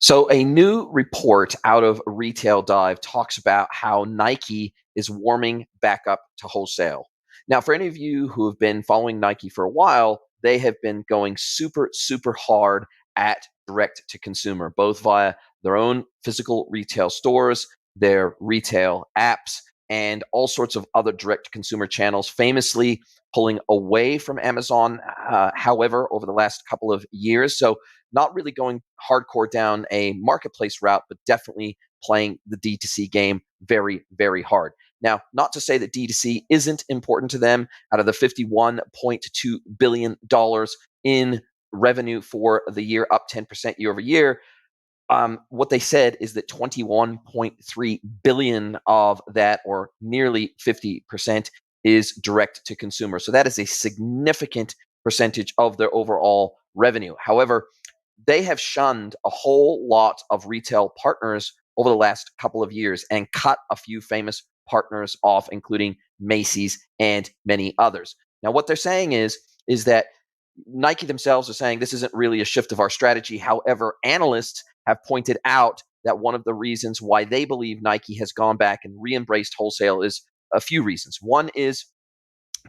So, a new report out of Retail Dive talks about how Nike is warming back up to wholesale. Now, for any of you who have been following Nike for a while, they have been going super, super hard at direct to consumer, both via their own physical retail stores, their retail apps, and all sorts of other direct to consumer channels, famously pulling away from Amazon, however, over the last couple of years. So, not really going hardcore down a marketplace route, but definitely playing the D2C game very, very hard. Now, not to say that D2C isn't important to them. Out of the $51.2 billion in revenue for the year, up 10% year over year, what they said is that 21.3 billion of that, or nearly 50%, is direct to consumer. So that is a significant percentage of their overall revenue. However, they have shunned a whole lot of retail partners over the last couple of years and cut a few famous partners off, including Macy's and many others. Now, what they're saying is that Nike themselves are saying this isn't really a shift of our strategy. However, analysts have pointed out that one of the reasons why they believe Nike has gone back and re-embraced wholesale is a few reasons. One is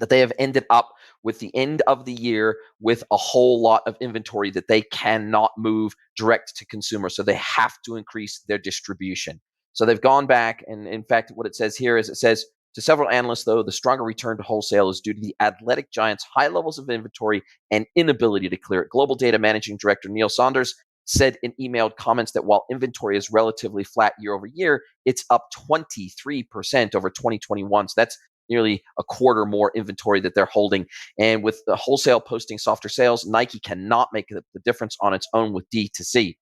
that they have ended up with the end of the year with a whole lot of inventory that they cannot move direct to consumer. So they have to increase their distribution. So they've gone back. And in fact, what it says here is it says, to several analysts, though, the stronger return to wholesale is due to the athletic giants' high levels of inventory and inability to clear it. Global Data Managing Director Neil Saunders said in emailed comments that while inventory is relatively flat year over year, it's up 23% over 2021. So that's nearly a quarter more inventory that they're holding. And with the wholesale posting softer sales, Nike cannot make the difference on its own with D2C.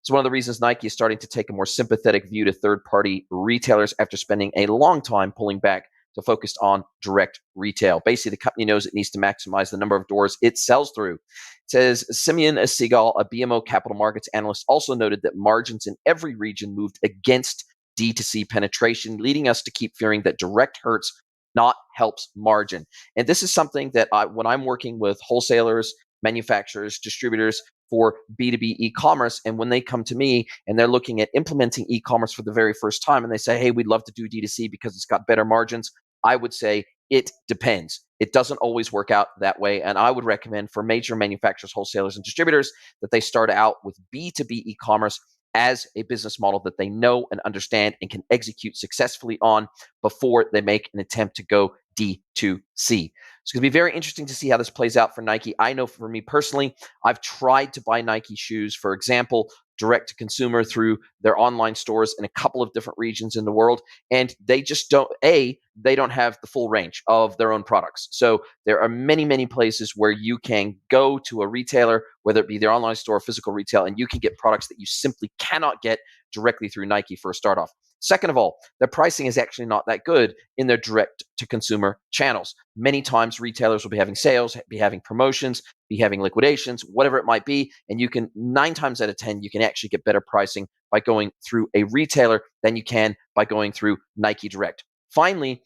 So one of the reasons Nike is starting to take a more sympathetic view to third-party retailers after spending a long time pulling back to focus on direct retail. Basically, the company knows it needs to maximize the number of doors it sells through. It says Simeon Segal, a BMO capital markets analyst, also noted that margins in every region moved against D2C penetration, leading us to keep fearing that direct hurts, not helps margin. And this is something that when I'm working with wholesalers, manufacturers, distributors for B2B e-commerce, and when they come to me and they're looking at implementing e-commerce for the very first time and they say, hey, we'd love to do D2C because it's got better margins, I would say it depends. It doesn't always work out that way. And I would recommend for major manufacturers, wholesalers, and distributors that they start out with B2B e-commerce as a business model that they know and understand and can execute successfully on before they make an attempt to go D2C. It's going to be very interesting to see how this plays out for Nike. I know for me personally, I've tried to buy Nike shoes, for example, direct to consumer through their online stores in a couple of different regions in the world. And they just don't, they don't have the full range of their own products. So there are many, many places where you can go to a retailer, whether it be their online store or physical retail, and you can get products that you simply cannot get directly through Nike for a start off. Second of all, their pricing is actually not that good in their direct to consumer channels. Many times retailers will be having sales, be having promotions, be having liquidations, whatever it might be. And you can 9 times out of 10, you can actually get better pricing by going through a retailer than you can by going through Nike Direct. Finally,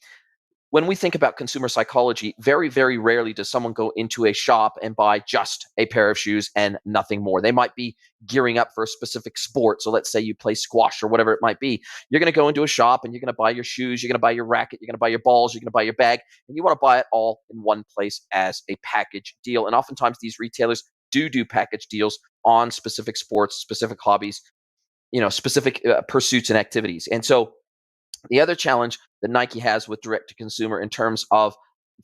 when we think about consumer psychology, very, very rarely does someone go into a shop and buy just a pair of shoes and nothing more. They might be gearing up for a specific sport. So let's say you play squash or whatever it might be. You're going to go into a shop and you're going to buy your shoes, you're going to buy your racket, you're going to buy your balls, you're going to buy your bag, and you want to buy it all in one place as a package deal. And oftentimes these retailers do package deals on specific sports, specific hobbies, specific pursuits and activities. And so the other challenge that Nike has with direct to consumer in terms of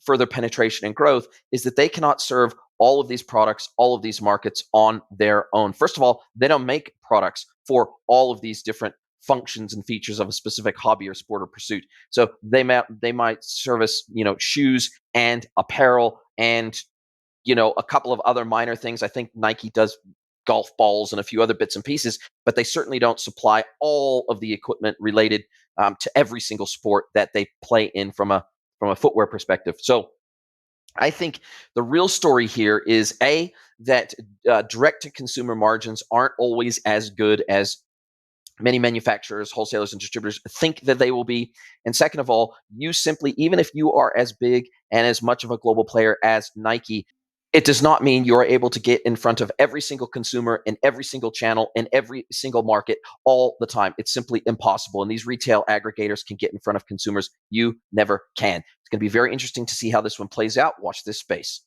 further penetration and growth is that they cannot serve all of these products, all of these markets on their own. First of all, they don't make products for all of these different functions and features of a specific hobby or sport or pursuit. So they might service, shoes and apparel and a couple of other minor things. I think Nike does golf balls and a few other bits and pieces, but they certainly don't supply all of the equipment related to every single sport that they play in from a footwear perspective. So I think the real story here is that direct to consumer margins aren't always as good as many manufacturers, wholesalers, and distributors think that they will be. And second of all, you simply, even if you are as big and as much of a global player as Nike, It does not mean you are able to get in front of every single consumer in every single channel in every single market all the time. It's simply impossible. And these retail aggregators can get in front of consumers. You never can. It's going to be very interesting to see how this one plays out. Watch this space.